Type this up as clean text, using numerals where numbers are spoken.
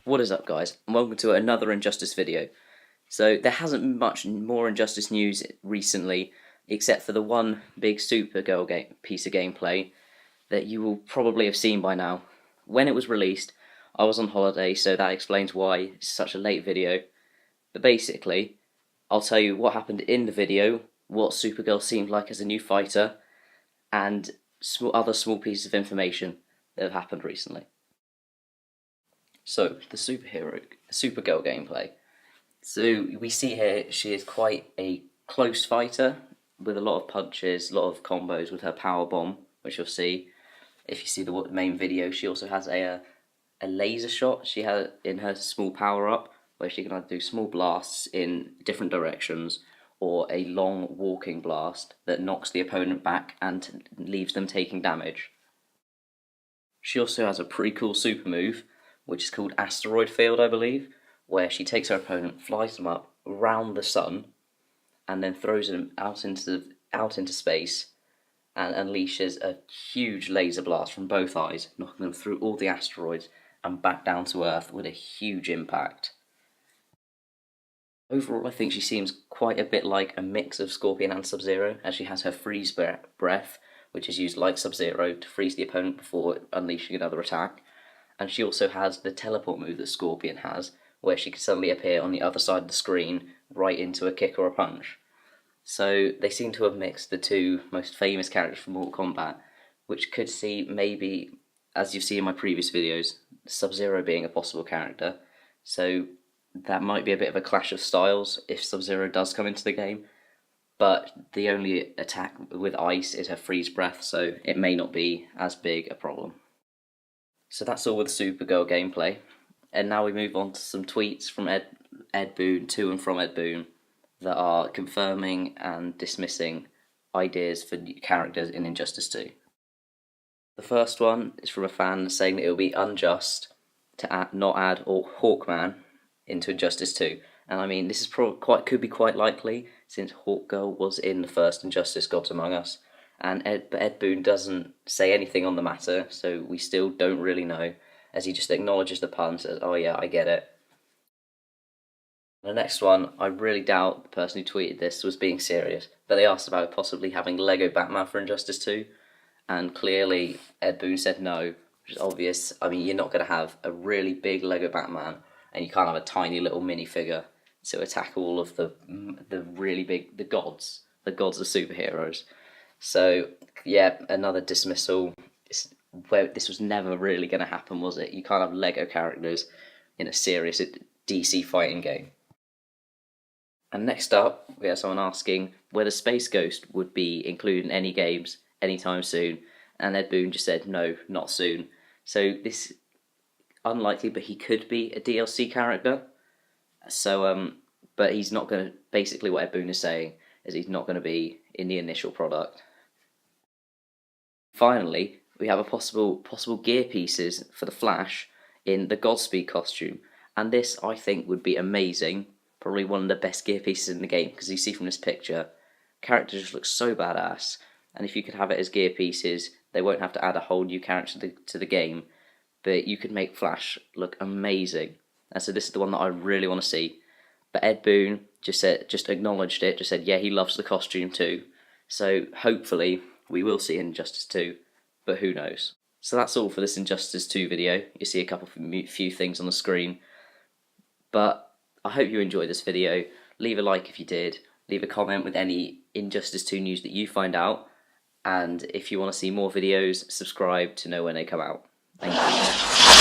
What is up, guys, and welcome to another Injustice video. So there hasn't much more Injustice news recently, except for the one big Supergirl piece of gameplay that you will probably have seen by now. When it was released, I was on holiday, so that explains why it's such a late video. But basically, I'll tell you what happened in the video, what Supergirl seemed like as a new fighter, and other small pieces of information that have happened recently. So, the Supergirl gameplay. So, we see here she is quite a close fighter with a lot of punches, a lot of combos with her power bomb, which you'll see. If you see the main video, she also has a laser shot she had in her small power-up, where she can either do small blasts in different directions or a long walking blast that knocks the opponent back and leaves them taking damage. She also has a pretty cool super move, which is called Asteroid Field, I believe, where she takes her opponent, flies them up around the sun, and then throws them out into space and unleashes a huge laser blast from both eyes, knocking them through all the asteroids and back down to Earth with a huge impact. Overall, I think she seems quite a bit like a mix of Scorpion and Sub-Zero, as she has her freeze breath, which is used like Sub-Zero to freeze the opponent before unleashing another attack. And she also has the teleport move that Scorpion has, where she can suddenly appear on the other side of the screen, right into a kick or a punch. So they seem to have mixed the two most famous characters from Mortal Kombat, which could see maybe, as you've seen in my previous videos, Sub-Zero being a possible character. So that might be a bit of a clash of styles if Sub-Zero does come into the game. But the only attack with ice is her freeze breath, so it may not be as big a problem. So that's all with Supergirl gameplay, and now we move on to some tweets from Ed Boon, to and from Ed Boon, that are confirming and dismissing ideas for new characters in Injustice 2. The first one is from a fan saying that it will be unjust to not add Hawkman into Injustice 2, and I mean this is could be quite likely since Hawkgirl was in the first Injustice Gods Among Us. And Ed Boon doesn't say anything on the matter, so we still don't really know, as he just acknowledges the pun, says, oh yeah, I get it. The next one, I really doubt the person who tweeted this was being serious, but they asked about possibly having Lego Batman for Injustice 2, and clearly Ed Boon said no, which is obvious. I mean, you're not going to have a really big Lego Batman, and you can't have a tiny little minifigure to attack all of the really big, the gods of superheroes. So, yeah, another dismissal. This was never really going to happen, was it? You can't have Lego characters in a serious DC fighting game. And next up, we have someone asking whether Space Ghost would be included in any games anytime soon. And Ed Boon just said, no, not soon. So this, unlikely, but he could be a DLC character. So, but he's not going to, basically what Ed Boon is saying is he's not going to be in the initial product. Finally, we have a possible gear pieces for the Flash in the Godspeed costume, and this I think would be amazing. Probably one of the best gear pieces in the game, because you see from this picture, character just looks so badass. And if you could have it as gear pieces, they won't have to add a whole new character to the game, but you could make Flash look amazing. And so this is the one that I really want to see. But Ed Boon just acknowledged it, just said yeah, he loves the costume too. So hopefully we will see Injustice 2, but who knows. So that's all for this Injustice 2 video. You see a few things on the screen. But I hope you enjoyed this video. Leave a like if you did. Leave a comment with any Injustice 2 news that you find out. And if you want to see more videos, subscribe to know when they come out. Thank you.